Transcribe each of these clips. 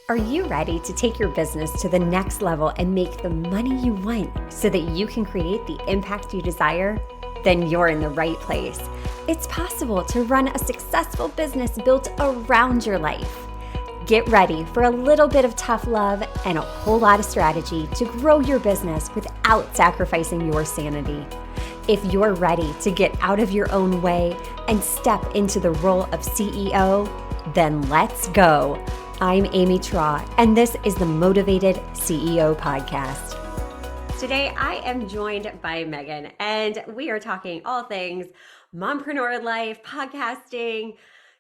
Are you ready to take your business to the next level and make the money you want so that you can create the impact you desire? Then you're in the right place. It's possible to run a successful business built around your life. Get ready for a little bit of tough love and a whole lot of strategy to grow your business without sacrificing your sanity. If you're ready to get out of your own way and step into the role of CEO, then let's go. I'm Amy Traw, and this is the Motivated CEO Podcast. Today, I am joined by Megan, and we are talking all things mompreneur life, podcasting,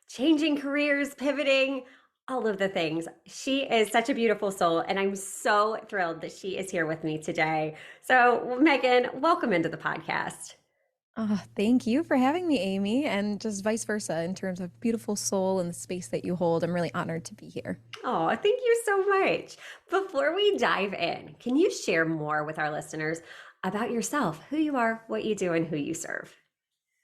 changing careers, pivoting, all of the things. She is such a beautiful soul, and I'm so thrilled that she is here with me today. So, Megan, welcome into the podcast. Oh, thank you for having me, Amy, and just vice versa in terms of beautiful soul and the space that you hold. I'm really honored to be here. Oh, thank you so much. Before we dive in, can you share more with our listeners about yourself, who you are, what you do, and who you serve?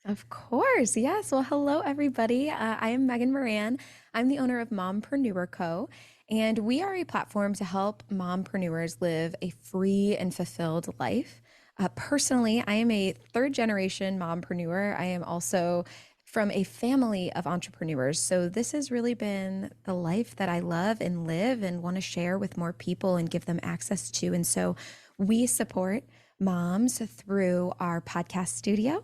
Of course. Yes. Well, hello, everybody. I am Megan Moran. I'm the owner of Mompreneur Co. And we are a platform to help mompreneurs live a free and fulfilled life. Personally, I am a third generation mompreneur. I am also from a family of entrepreneurs. So this has really been the life that I love and live and want to share with more people and give them access to. And so we support moms through our podcast studio,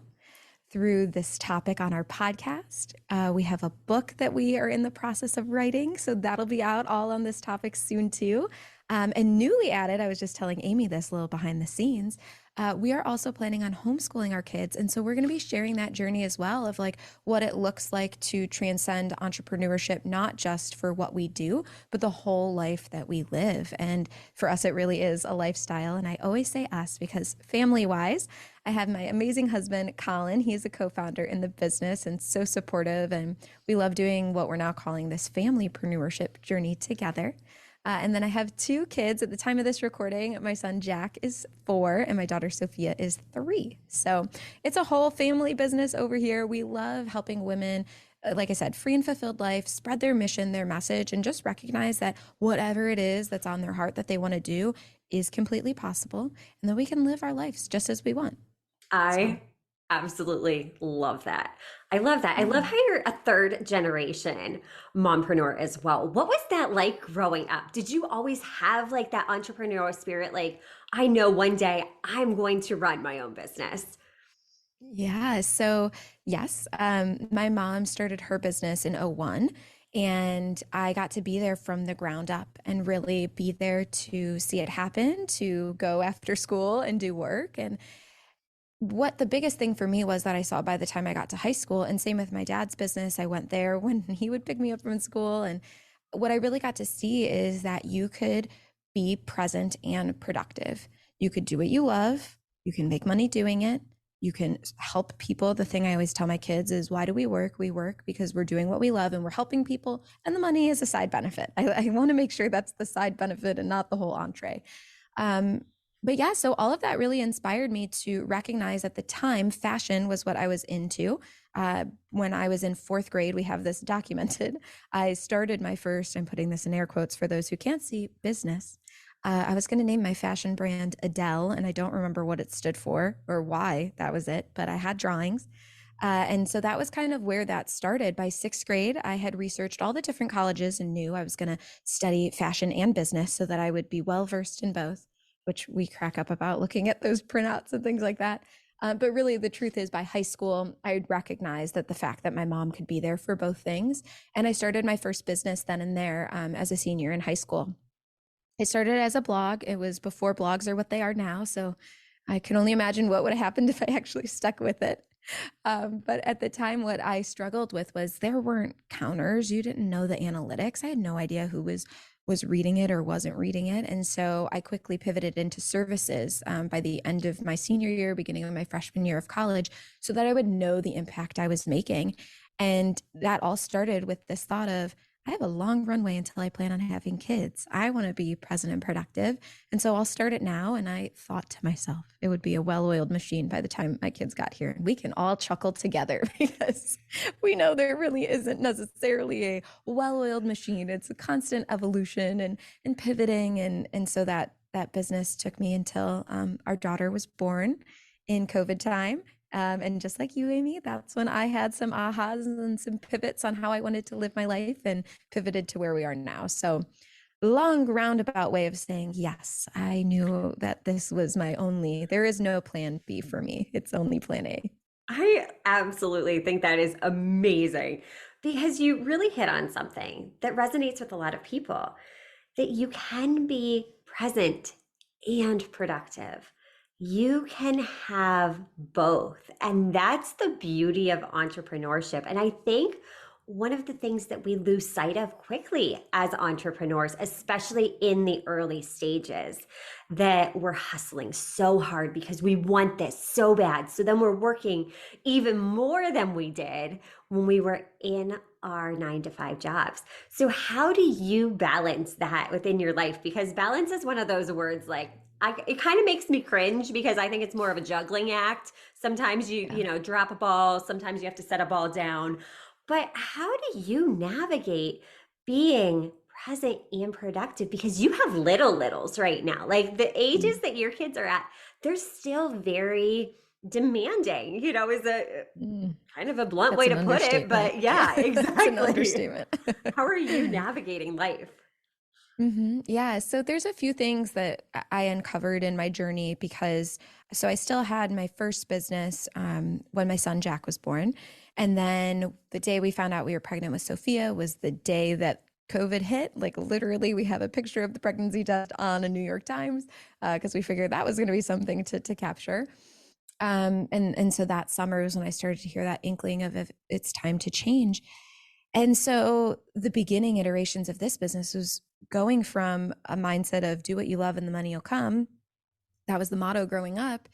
through this topic on our podcast. We have a book that we are in the process of writing, so that'll be out all on this topic soon too. And newly added, I was just telling Amy this little behind the scenes, we are also planning on homeschooling our kids. And so we're going to be sharing that journey as well of like what it looks like to transcend entrepreneurship, not just for what we do, but the whole life that we live. And for us, it really is a lifestyle. And I always say us because family wise, I have my amazing husband, Colin. He's a co-founder in the business and so supportive. And we love doing what we're now calling this familypreneurship journey together. And then I have two kids at the time of this recording. My son Jack is 4 and my daughter Sophia is 3. So it's a whole family business over here. We love helping women, like I said, free and fulfilled life, spread their mission, their message, and just recognize that whatever it is that's on their heart that they want to do is completely possible and that we can live our lives just as we want. So, I absolutely love that. I love that. I love yeah. how you're a third generation mompreneur as well. What was that like growing up? Did you always have like that entrepreneurial spirit? Like, I know one day I'm going to run my own business. Yeah. So, yes, my mom started her business in '01, and I got to be there from the ground up and really be there to see it happen, to go after school and do work. And what the biggest thing for me was that I saw by the time I got to high school, and same with my dad's business, I went there when he would pick me up from school. And what I really got to see is that you could be present and productive. You could do what you love, you can make money doing it, you can help people. The thing I always tell my kids is, why do we work? We work because we're doing what we love and we're helping people, and the money is a side benefit. I want to make sure that's the side benefit and not the whole entree. Um, but yeah, so all of that really inspired me to recognize at the time fashion was what I was into. When I was in 4th grade, we have this documented. I started my first, I'm putting this in air quotes for those who can't see, business. I was going to name my fashion brand Adele, and I don't remember what it stood for or why that was it, but I had drawings. And so that was kind of where that started. By 6th grade, I had researched all the different colleges and knew I was going to study fashion and business so that I would be well versed in both, which we crack up about looking at those printouts and things like that. But really, the truth is, by high school, I recognized that the fact that my mom could be there for both things. And I started my first business then and there as a senior in high school. It started as a blog. It was before blogs are what they are now. So I can only imagine what would have happened if I actually stuck with it. But at the time, what I struggled with was there weren't counters. You didn't know the analytics. I had no idea who was reading it or wasn't reading it. And so I quickly pivoted into services by the end of my senior year, beginning of my freshman year of college, so that I would know the impact I was making. And that all started with this thought of, I have a long runway until I plan on having kids. I want to be present and productive. And so I'll start it now. And I thought to myself, it would be a well oiled machine by the time my kids got here. And we can all chuckle together because we know there really isn't necessarily a well oiled machine. It's a constant evolution and pivoting. And so that business took me until our daughter was born in COVID time. And just like you, Amy, that's when I had some ahas and some pivots on how I wanted to live my life and pivoted to where we are now. So, long roundabout way of saying, yes, I knew that this was my only, there is no plan B for me. It's only plan A. I absolutely think that is amazing because you really hit on something that resonates with a lot of people, that you can be present and productive. You can have both. And that's the beauty of entrepreneurship. And I think one of the things that we lose sight of quickly as entrepreneurs, especially in the early stages, that we're hustling so hard because we want this so bad. So then we're working even more than we did when we were in our 9 to 5 jobs. So how do you balance that within your life? Because balance is one of those words like it kind of makes me cringe because I think it's more of a juggling act. Sometimes you know, drop a ball, sometimes you have to set a ball down. But how do you navigate being present and productive? Because you have littles right now. Like the ages that your kids are at, they're still very demanding, you know, is a kind of a blunt That's way an to put it. understatement. But yeah, That's an exactly. understatement. How are you navigating life? Yeah, so there's a few things that I uncovered in my journey because so I still had my first business when my son Jack was born. And then the day we found out we were pregnant with Sophia was the day that COVID hit. Like literally, we have a picture of the pregnancy test on a New York Times because we figured that was going to be something to capture. And so that summer was when I started to hear that inkling of if it's time to change. And so the beginning iterations of this business was going from a mindset of do what you love and the money will come. That was the motto growing up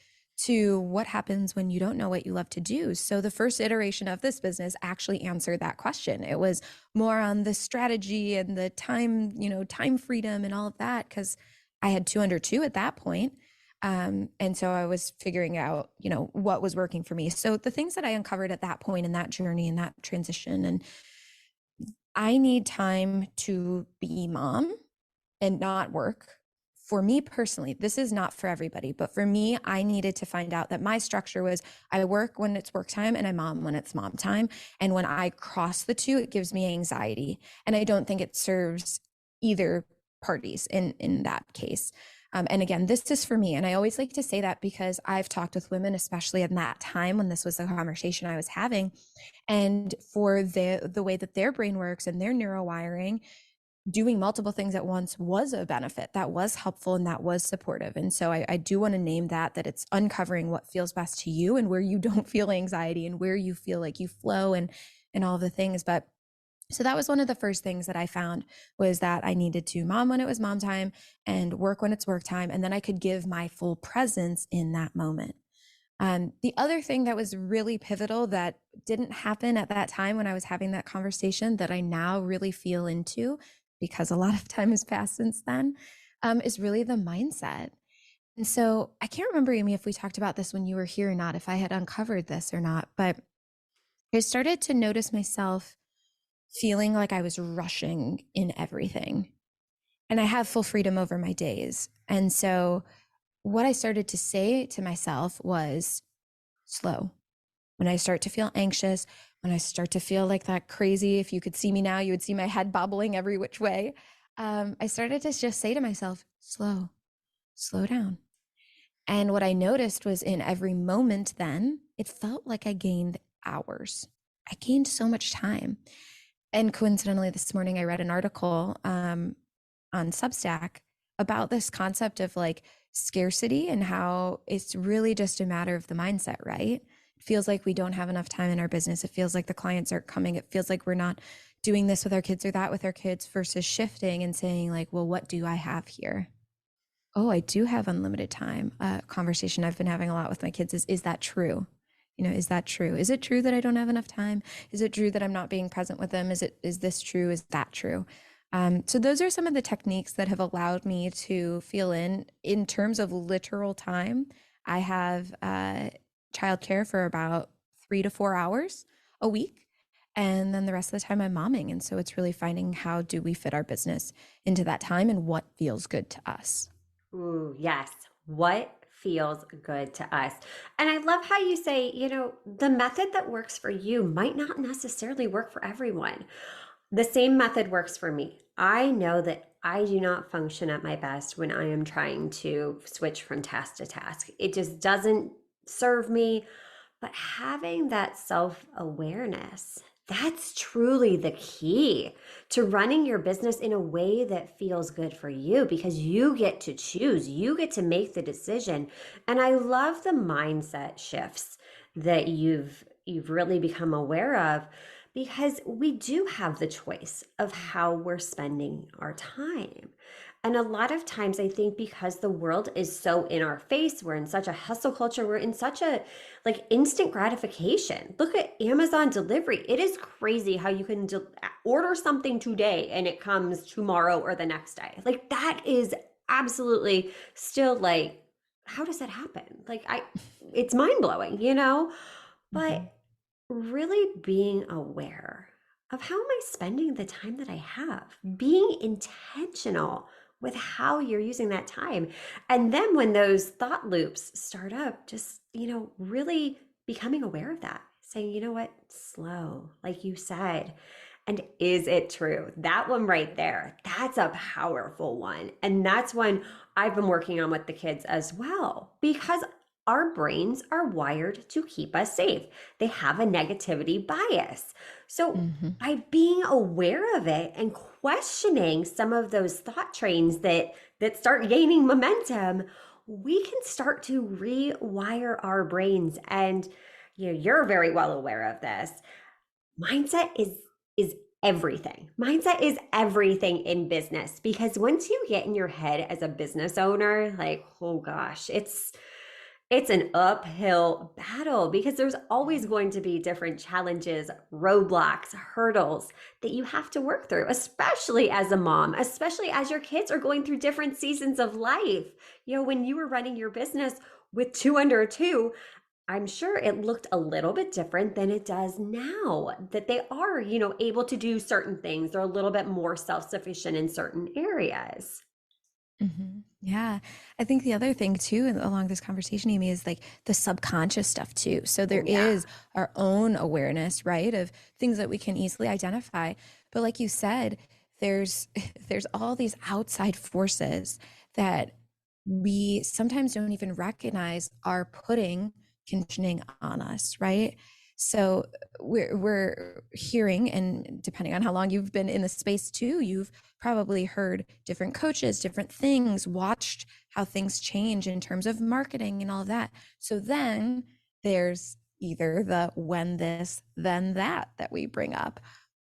to what happens when you don't know what you love to do. So the first iteration of this business actually answered that question. It was more on the strategy and the time, time freedom and all of that, because I had 202 at that point. And so I was figuring out, what was working for me. So the things that I uncovered at that point in that journey and that transition, and I need time to be mom and not work. For me personally, this is not for everybody, but for me, I needed to find out that my structure was I work when it's work time and I mom when it's mom time. And when I cross the two, it gives me anxiety. And I don't think it serves either parties in that case. And again, this is for me. And I always like to say that because I've talked with women, especially in that time when this was the conversation I was having. And for the way that their brain works and their neurowiring, doing multiple things at once was a benefit that was helpful and that was supportive. And so I do want to name that it's uncovering what feels best to you and where you don't feel anxiety and where you feel like you flow and all of the things. But so that was one of the first things that I found was that I needed to mom when it was mom time and work when it's work time. And then I could give my full presence in that moment. The other thing that was really pivotal that didn't happen at that time when I was having that conversation that I now really feel into, because a lot of time has passed since then, is really the mindset. And so I can't remember, Amy, if we talked about this when you were here or not, if I had uncovered this or not, but I started to notice myself feeling like I was rushing in everything. And I have full freedom over my days. And so what I started to say to myself was slow. When I start to feel anxious, when I start to feel like that crazy, if you could see me now, you would see my head bobbling every which way. I started to just say to myself, slow down. And what I noticed was in every moment then, it felt like I gained hours. I gained so much time. And coincidentally, this morning, I read an article on Substack about this concept of like scarcity and how it's really just a matter of the mindset, right? It feels like we don't have enough time in our business. It feels like the clients aren't coming. It feels like we're not doing this with our kids or that with our kids versus shifting and saying like, well, what do I have here? Oh, I do have unlimited time. Conversation I've been having a lot with my kids is that true? Is that true? Is it true that I don't have enough time? Is it true that I'm not being present with them? Is this true? Is that true? So those are some of the techniques that have allowed me to feel in terms of literal time. I have childcare for about 3 to 4 hours a week. And then the rest of the time I'm momming. And so it's really finding how do we fit our business into that time and what feels good to us. Ooh, yes. What feels good to us? And I love how you say, the method that works for you might not necessarily work for everyone. The same method works for me. I know that I do not function at my best when I am trying to switch from task to task. It just doesn't serve me. But having that self awareness, that's truly the key to running your business in a way that feels good for you because you get to choose, you get to make the decision. And I love the mindset shifts that you've really become aware of because we do have the choice of how we're spending our time. And a lot of times, I think because the world is so in our face, we're in such a hustle culture, we're in such a like instant gratification. Look at Amazon delivery. It is crazy how you can order something today and it comes tomorrow or the next day. Like that is absolutely still like, how does that happen? It's mind blowing. Mhm. But really being aware of how am I spending the time that I have, being intentional with how you're using that time. And then when those thought loops start up, just, really becoming aware of that, saying, you know what, slow, like you said. And is it true? That one right there, that's a powerful one. And that's one I've been working on with the kids as well, because our brains are wired to keep us safe. They have a negativity bias. So Mhm. by being aware of it and questioning some of those thought trains that start gaining momentum, we can start to rewire our brains. And you're very well aware of this. Mindset is everything. Mindset is everything in business because once you get in your head as a business owner, like, oh gosh, it's an uphill battle because there's always going to be different challenges, roadblocks, hurdles that you have to work through, especially as a mom, especially as your kids are going through different seasons of life. When you were running your business with two under two, I'm sure it looked a little bit different than it does now that they are, able to do certain things. They're a little bit more self sufficient in certain areas. Yeah. I think the other thing too, along this conversation, Amy, is like the subconscious stuff too. So there Oh, yeah. is our own awareness, right, of things that we can easily identify. But like you said, there's there's all these outside forces that we sometimes don't even recognize are putting conditioning on us, right? So we're hearing, and depending on how long you've been in the space too, you've probably heard different coaches, different things, watched how things change in terms of marketing and all of that. So then there's either the when this, then that we bring up.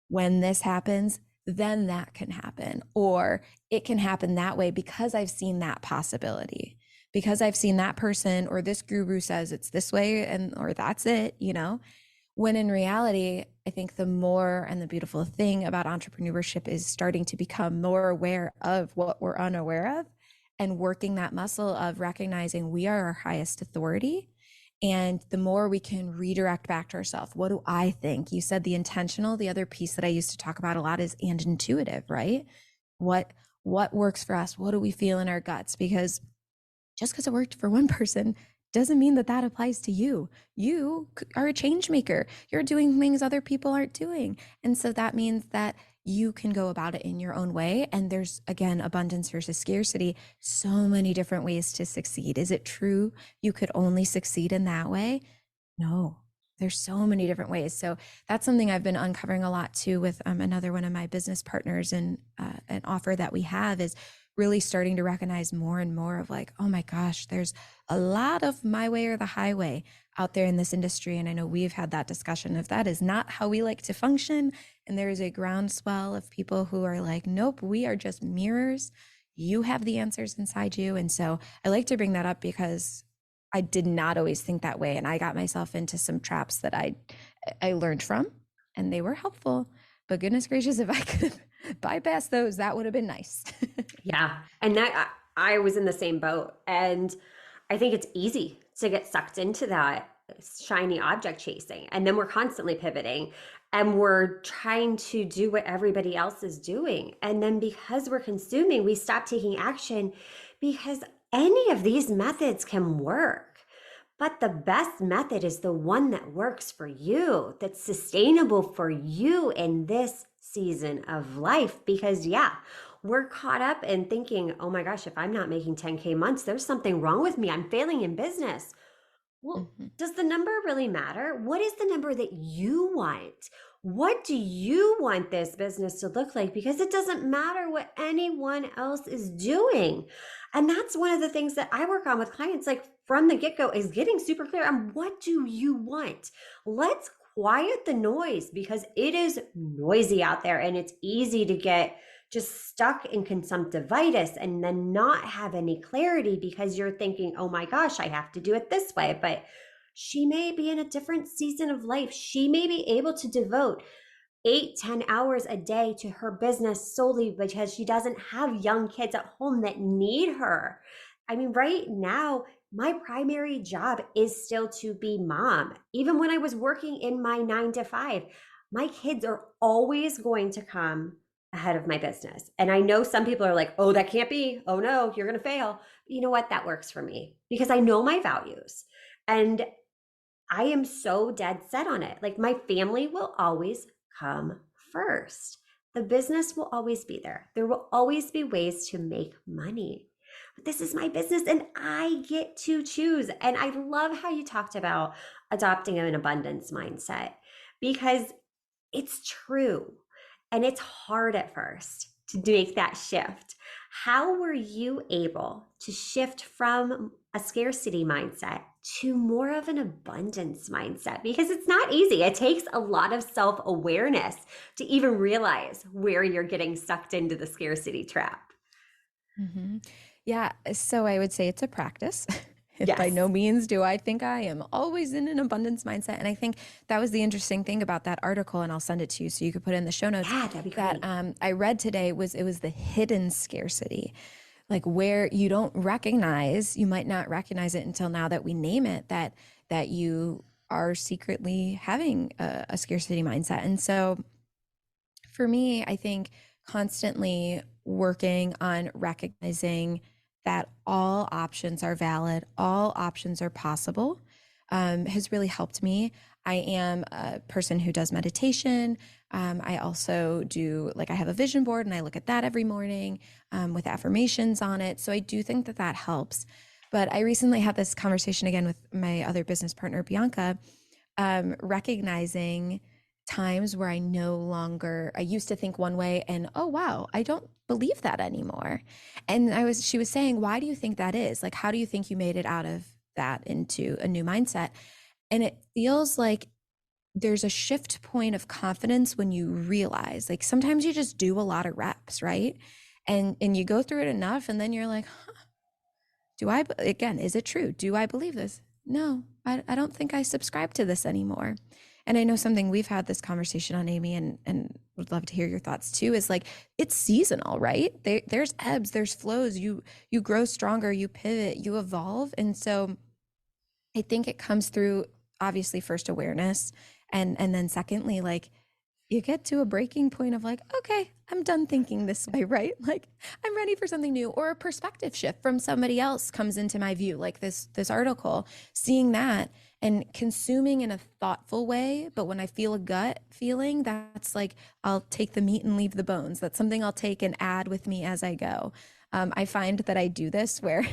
When this happens, then that can happen, or it can happen that way because I've seen that possibility, because I've seen that person or this guru says it's this way and or that's it. When in reality, I think the more and the beautiful thing about entrepreneurship is starting to become more aware of what we're unaware of and working that muscle of recognizing we are our highest authority. And the more we can redirect back to ourselves, what do I think? You said the intentional. The other piece that I used to talk about a lot is and intuitive, right? What what works for us? What do we feel in our guts? Because just because it worked for one person doesn't mean that that applies to you. You are a change maker. You're doing things other people aren't doing. And so that means that you can go about it in your own way. And there's, again, abundance versus scarcity, so many different ways to succeed. Is it true you could only succeed in that way? No, there's so many different ways. So that's something I've been uncovering a lot too with another one of my business partners. And an offer that we have is really starting to recognize more and more of like, oh my gosh, there's a lot of my way or the highway out there in this industry. And I know we've had that discussion if that is not how we like to function. And there is a groundswell of people who are like, nope, we are just mirrors. You have the answers inside you. And so I like to bring that up because I did not always think that way. And I got myself into some traps that I learned from, and they were helpful. But goodness gracious, if I could bypass those, that would have been nice. Yeah. And I was in the same boat. And I think it's easy to get sucked into that shiny object chasing. And then we're constantly pivoting and we're trying to do what everybody else is doing. And then because we're consuming, we stop taking action because any of these methods can work. But the best method is the one that works for you, that's sustainable for you in this season of life. Because, yeah, we're caught up in thinking, oh my gosh, if I'm not making 10K months, there's something wrong with me. I'm failing in business. Well, Mhm. does the number really matter? What is the number that you want? What do you want this business to look like? Because it doesn't matter what anyone else is doing. And that's one of the things that I work on with clients, like from the get go, is getting super clear on what do you want? Let's quiet the noise because it is noisy out there and it's easy to get just stuck in consumptivitis and then not have any clarity because you're thinking, oh my gosh, I have to do it this way. But she may be in a different season of life. She may be able to devote 8, 10 hours a day to her business solely because she doesn't have young kids at home that need her. I mean, right now, my primary job is still to be mom. Even when I was working in my 9 to 5, my kids are always going to come ahead of my business. And I know some people are like, oh, that can't be. Oh, no, you're going to fail. You know what? That works for me because I know my values. And I am so dead set on it. Like my family will always come first. The business will always be there. There will always be ways to make money. But this is my business and I get to choose. And I love how you talked about adopting an abundance mindset because it's true. And it's hard at first to make that shift. How were you able to shift from a scarcity mindset to more of an abundance mindset? Because it's not easy. It takes a lot of self awareness to even realize where you're getting sucked into the scarcity trap. Mhm. Yeah, so I would say it's a practice. By Yes. no means do I think I am always in an abundance mindset. And I think that was the interesting thing about that article, and I'll send it to you so you could put it in the show notes Yeah, that'd be that great. I read today was it was the hidden scarcity, like where you don't recognize, you might not recognize it until now that we name it, that you are secretly having a scarcity mindset. And so for me, I think constantly working on recognizing that all options are valid, all options are possible, has really helped me. I am a person who does meditation. I also do, like, I have a vision board and I look at that every morning with affirmations on it. So I do think that that helps. But I recently had this conversation again with my other business partner, Bianca, recognizing times where I no longer, I used to think one way and oh wow, I don't believe that anymore. And she was saying, why do you think that is? Like, how do you think you made it out of that into a new mindset? And it feels like there's a shift point of confidence when you realize, like, sometimes you just do a lot of reps, right? And you go through it enough and then you're like, huh, again, is it true? Do I believe this? No, I don't think I subscribe to this anymore. And I know something we've had this conversation on, Amy, and would love to hear your thoughts too, is like, it's seasonal, right? There's ebbs, there's flows. You grow stronger, you pivot, you evolve. And so I think it comes through, obviously, first awareness, and then secondly, like, you get to a breaking point of like, okay, I'm done thinking this way, right? Like, I'm ready for something new, or a perspective shift from somebody else comes into my view, like this article, seeing that and consuming in a thoughtful way. But when I feel a gut feeling, that's like, I'll take the meat and leave the bones. That's something I'll take and add with me as I go. I find that I do this where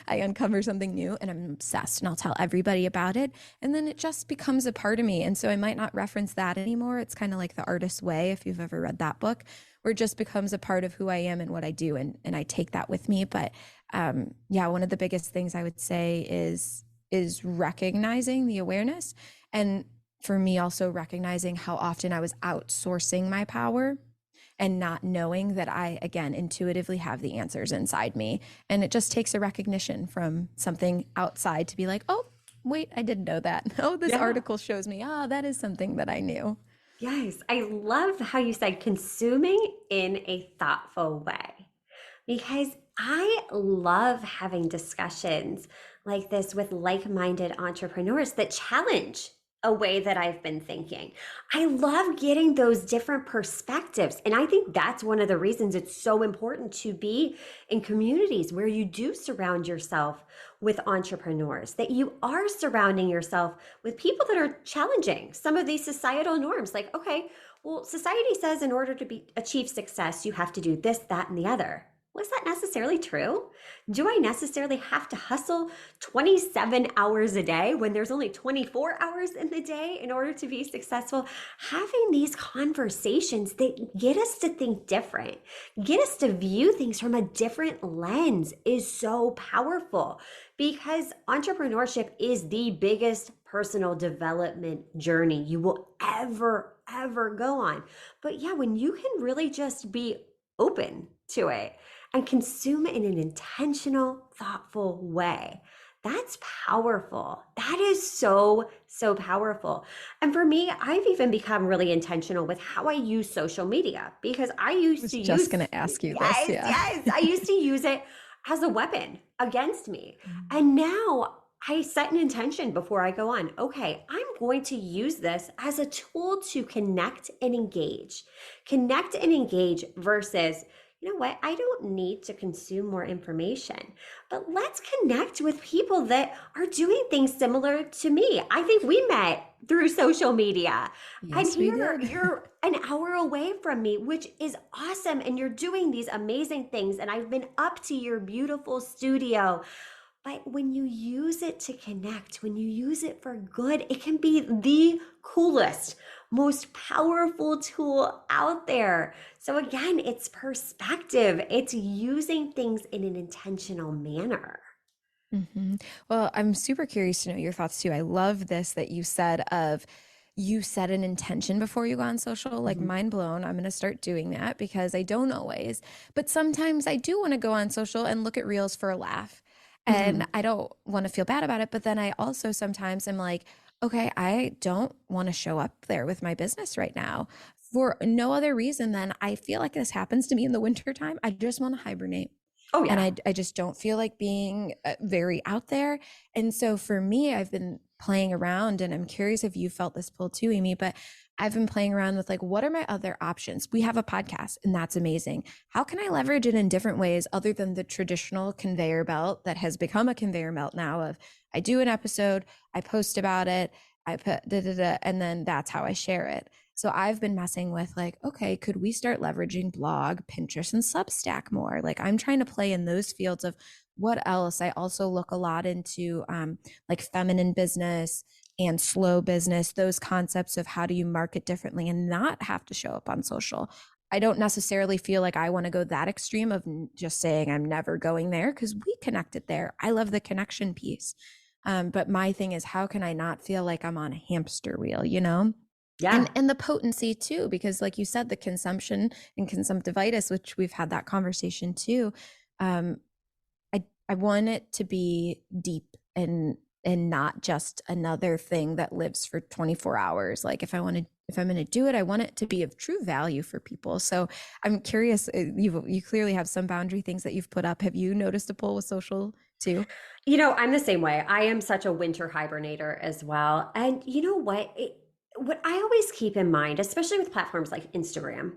I uncover something new and I'm obsessed and I'll tell everybody about it. And then it just becomes a part of me. And so I might not reference that anymore. It's kind of like The Artist's Way, if you've ever read that book, where it just becomes a part of who I am and what I do. And I take that with me. But yeah, one of the biggest things I would say is recognizing the awareness. And for me, also recognizing how often I was outsourcing my power and not knowing that I, again, intuitively have the answers inside me. And it just takes a recognition from something outside to be like, oh, wait, I didn't know that. Oh, this Yeah. article shows me, that is something that I knew. Yes. I love how you said consuming in a thoughtful way, because I love having discussions like this with like minded entrepreneurs that challenge a way that I've been thinking. I love getting those different perspectives. And I think that's one of the reasons it's so important to be in communities where you do surround yourself with entrepreneurs, that you are surrounding yourself with people that are challenging some of these societal norms. Like, okay, well, society says in order to achieve success, you have to do this, that, and the other. Well, is that necessarily true? Do I necessarily have to hustle 27 hours a day when there's only 24 hours in the day in order to be successful? Having these conversations that get us to think different, get us to view things from a different lens is so powerful, because entrepreneurship is the biggest personal development journey you will ever go on. But yeah, when you can really just be open to it and consume it in an intentional, thoughtful way, that's powerful. That is so powerful. And for me, I've even become really intentional with how I use social media, because I I used was to just use, going to ask you this. yes, Yeah. yes, I used to use it as a weapon against me. Mm. And now I set an intention before I go on. Okay, I'm going to use this as a tool to connect and engage versus, you know what, I don't need to consume more information, but let's connect with people that are doing things similar to me. I think we met through social media. And Yes, we here did. you're an hour away from me, which is awesome. And you're doing these amazing things. And I've been up to your beautiful studio. But when you use it to connect, when you use it for good, it can be the coolest, most powerful tool out there. So again, it's perspective. It's using things in an intentional manner. Hmm. Well, I'm super curious to know your thoughts too. I love this that you said of you set an intention before you go on social, like Mhm. mind blown. I'm going to start doing that because I don't always, but sometimes I do want to go on social and look at reels for a laugh. And Mhm. I don't want to feel bad about it. But then I also sometimes am like, okay, I don't want to show up there with my business right now for no other reason than I feel like this happens to me in the wintertime. I just want to hibernate. Oh, And yeah. I just don't feel like being very out there. And so for me, I've been playing around and I'm curious if you felt this pull too, Amy, but I've been playing around with like, what are my other options? We have a podcast and that's amazing. How can I leverage it in different ways other than the traditional conveyor belt that has become a conveyor belt now of I do an episode, I post about it, I put da da da, and then that's how I share it. So I've been messing with like, okay, could we start leveraging blog, Pinterest, and Substack more? Like I'm trying to play in those fields of what else. I also look a lot into like feminine business and slow business, those concepts of how do you market differently and not have to show up on social. I don't necessarily feel like I want to go that extreme of just saying I'm never going there because we connected there. I love the connection piece. But my thing is, how can I not feel like I'm on a hamster wheel, you know? Yeah. And the potency too, because like you said, the consumption and consumptivitis, which we've had that conversation too. Um, I want it to be deep and not just another thing that lives for 24 hours. Like if I'm going to do it, I want it to be of true value for people. So I'm curious, you clearly have some boundary things that you've put up. Have you noticed a pull with social too? You know, I'm the same way. I am such a winter hibernator as well. And you know what? What I always keep in mind, especially with platforms like Instagram,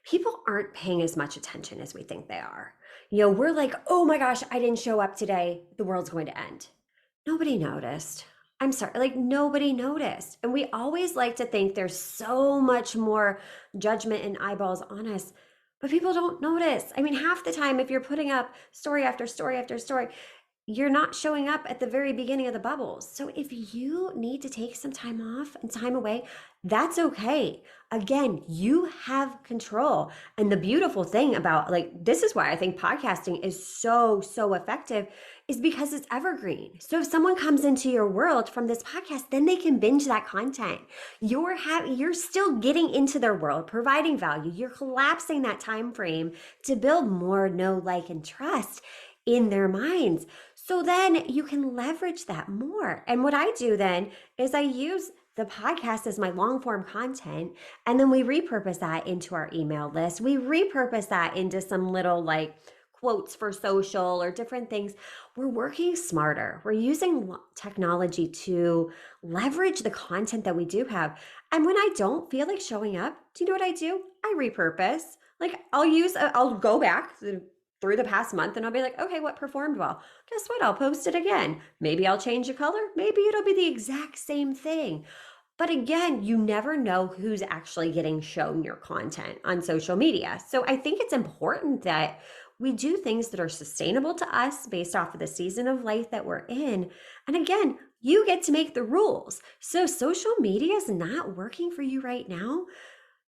people aren't paying as much attention as we think they are. You know, we're like, oh my gosh, I didn't show up today. The world's going to end. Nobody noticed. I'm sorry, like nobody noticed. And we always like to think there's so much more judgment and eyeballs on us, but people don't notice. I mean, half the time, if you're putting up story after story after story, you're not showing up at the very beginning of the bubbles. So if you need to take some time off and time away, that's okay. Again, you have control. And the beautiful thing about, like, this is why I think podcasting is so effective, is because it's evergreen. So if someone comes into your world from this podcast, then they can binge that content. You're still getting into their world, providing value. You're collapsing that time frame to build more know, like, and trust in their minds. So then you can leverage that more. And what I do then is I use the podcast as my long form content, and then we repurpose that into our email list. We repurpose that into some little like quotes for social or different things. We're working smarter. We're using technology to leverage the content that we do have. And when I don't feel like showing up, do you know what I do? I repurpose. Like I'll go back through the past month and I'll be like, okay, what performed well? Guess what? I'll post it again. Maybe I'll change the color. Maybe it'll be the exact same thing. But again, you never know who's actually getting shown your content on social media. So I think it's important that we do things that are sustainable to us based off of the season of life that we're in. And again, you get to make the rules. So social media is not working for you right now.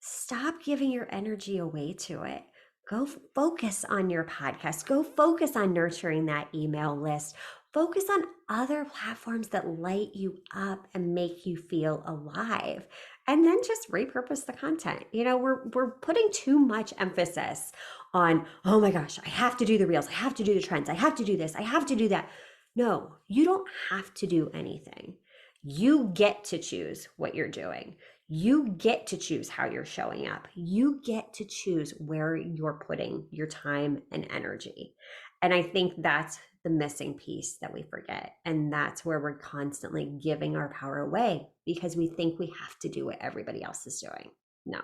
Stop giving your energy away to it. Go focus on your podcast. Go focus on nurturing that email list. Focus on other platforms that light you up and make you feel alive. And then just repurpose the content. You know, we're putting too much emphasis on, oh my gosh, I have to do the reels. I have to do the trends. I have to do this. I have to do that. No, you don't have to do anything. You get to choose what you're doing. You get to choose how you're showing up. You get to choose where you're putting your time and energy. And I think that's the missing piece that we forget. And that's where we're constantly giving our power away because we think we have to do what everybody else is doing. No,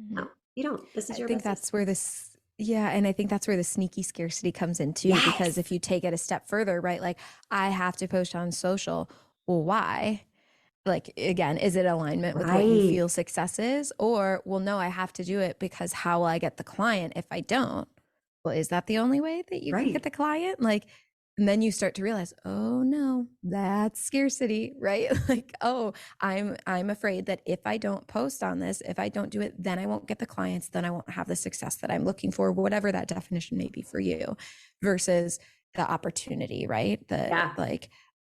no, you don't. This is I your think business. that's where this, yeah, and I think that's where the sneaky scarcity comes in too, Yes. because if you take it a step further, right? Like I have to post on social. Well, why? Like again, is it alignment with what you Right. feel success is? Or, well, no, I have to do it because how will I get the client if I don't? Well, is that the only way that you can get Right. the client? Like, and then you start to realize, oh no, that's scarcity, right? Like, oh, I'm afraid that if I don't post on this, if I don't do it, then I won't get the clients, then I won't have the success that I'm looking for, whatever that definition may be for you, versus the opportunity, right? The Yeah. like,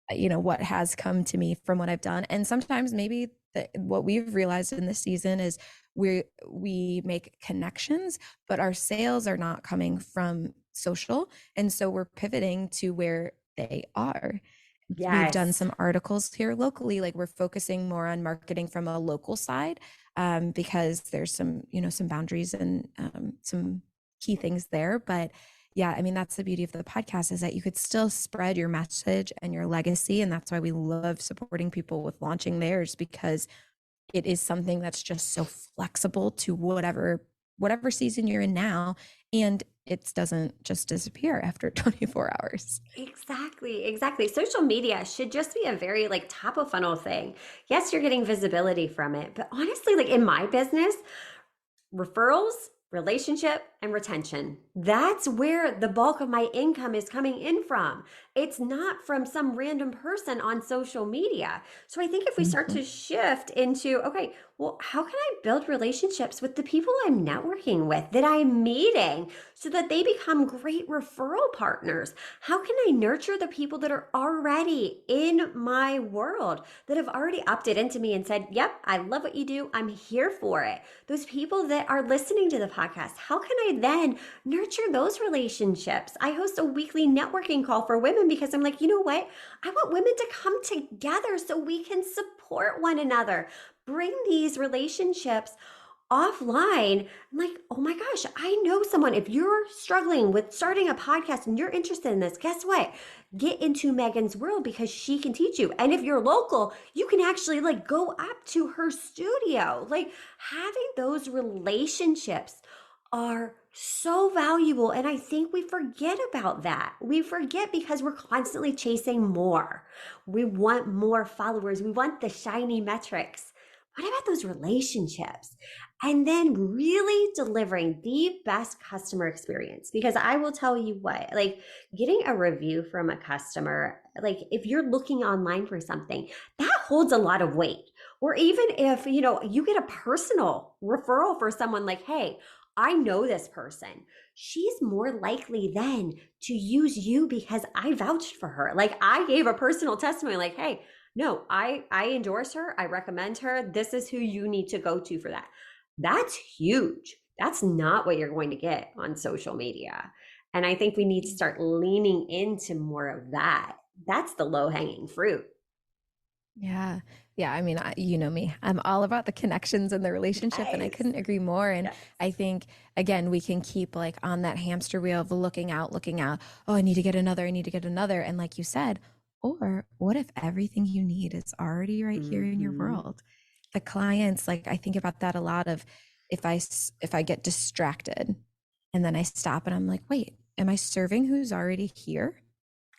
you know, what has come to me from what I've done. And sometimes maybe what we've realized in this season is we make connections, but our sales are not coming from social. And so we're pivoting to where they are. We've done Yes. some articles here locally, like we're focusing more on marketing from a local side, because there's some, you know, some boundaries and some key things there. But yeah, I mean, that's the beauty of the podcast is that you could still spread your message and your legacy. And that's why we love supporting people with launching theirs, because it is something that's just so flexible to whatever season you're in now, and it doesn't just disappear after 24 hours. Exactly. Social media should just be a very like top of funnel thing. Yes, you're getting visibility from it, but honestly, like in my business, referrals, relationship, and retention. That's where the bulk of my income is coming in from. It's not from some random person on social media. So I think if we start Mhm. to shift into, okay, well, how can I build relationships with the people I'm networking with, that I'm meeting, so that they become great referral partners? How can I nurture the people that are already in my world, that have already opted into me and said, yep, I love what you do. I'm here for it. Those people that are listening to the podcast, how can I then nurture those relationships? I host a weekly networking call for women because I'm like, you know what? I want women to come together so we can support one another, bring these relationships offline. I'm like, oh my gosh, I know someone. If you're struggling with starting a podcast and you're interested in this, guess what? Get into Megan's world because she can teach you. And if you're local, you can actually like go up to her studio. Like having those relationships are so valuable. And I think we forget about that. We forget because we're constantly chasing more. We want more followers. We want the shiny metrics. What about those relationships? and then really delivering the best customer experience. Because I will tell you what, like getting a review from a customer, like if you're looking online for something, that holds a lot of weight. Or even if, you get a personal referral for someone like, hey, I know this person. She's more likely then to use you because I vouched for her. Like I gave a personal testimony like, hey, no, I endorse her. I recommend her. This is who you need to go to for that. That's huge. That's not what you're going to get on social media. And I think we need to start leaning into more of that. That's the low hanging fruit. Yeah. Yeah. I mean, you know me, I'm all about the connections and the relationship, and I Yes. couldn't agree more. And Yes. I think, again, we can keep like on that hamster wheel of looking out, looking out. Oh, I need to get another. I need to get another. And like you said, or what if everything you need is already right here in your Mm-hmm. world? The clients, like I think about that a lot of if I get distracted and then I stop and I'm like, wait, am I serving who's already here?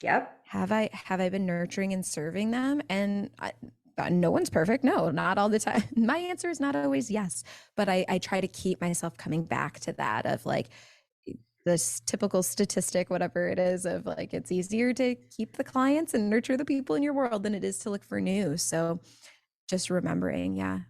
Yep. Have I been nurturing and serving them? And no one's perfect. No, not all the time. My answer is not always yes, but I try to keep myself coming back to that of like this typical statistic, whatever it is, of like it's easier to keep the clients and nurture the people in your world than it is to look for new. So just remembering, yeah,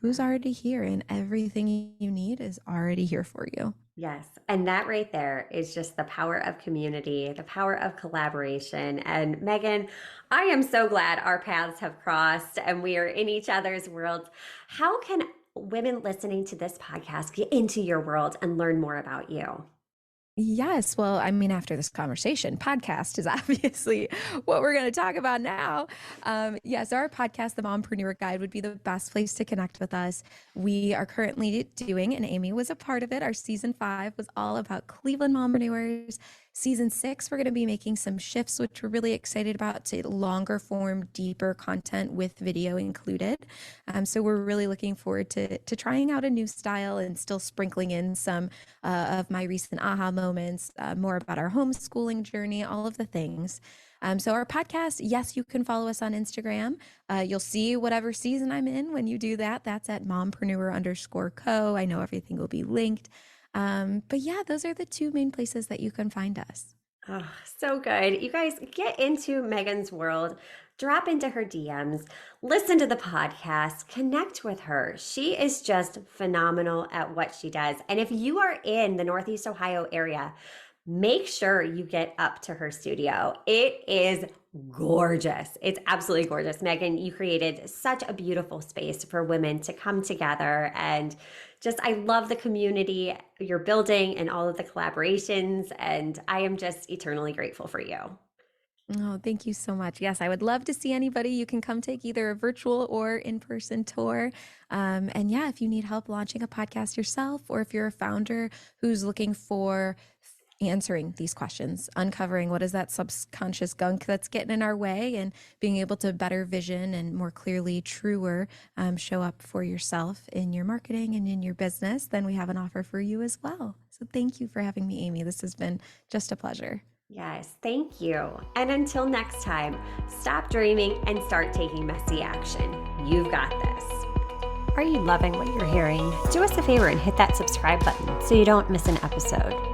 who's already here, and everything you need is already here for you. Yes. And that right there is just the power of community, the power of collaboration. And Megan, I am so glad our paths have crossed and we are in each other's worlds. How can women listening to this podcast get into your world and learn more about you? Yes. Well, I mean, after this conversation, podcast is obviously what we're going to talk about now. Yes, our podcast, The Mompreneur Guide, would be the best place to connect with us. We are currently doing, and Amy was a part of it, our season 5 was all about Cleveland mompreneurs. Season 6, we're going to be making some shifts, which we're really excited about, to longer form, deeper content with video included. So we're really looking forward to trying out a new style and still sprinkling in some of my recent aha moments, more about our homeschooling journey, all of the things. So our podcast, yes, you can follow us on Instagram. You'll see whatever season I'm in when you do that. That's at mompreneur_co. I know everything will be linked. But yeah, those are the 2 main places that you can find us. Oh, so good. You guys get into Megan's world, drop into her DMs, listen to the podcast, connect with her. She is just phenomenal at what she does. And if you are in the Northeast Ohio area, make sure you get up to her studio. It is gorgeous. It's absolutely gorgeous. Megan, you created such a beautiful space for women to come together, and just I love the community you're building and all of the collaborations, and I am just eternally grateful for you. Oh, thank you so much. Yes, I would love to see anybody. You can come take either a virtual or in-person tour. And yeah, if you need help launching a podcast yourself, or if you're a founder who's looking for answering these questions, uncovering what is that subconscious gunk that's getting in our way, and being able to better vision and more clearly, truer, show up for yourself in your marketing and in your business, then we have an offer for you as well. So thank you for having me, Amy. This has been just a pleasure. Yes, thank you. And until next time, stop dreaming and start taking messy action. You've got this. Are you loving what you're hearing? Do us a favor and hit that subscribe button so you don't miss an episode.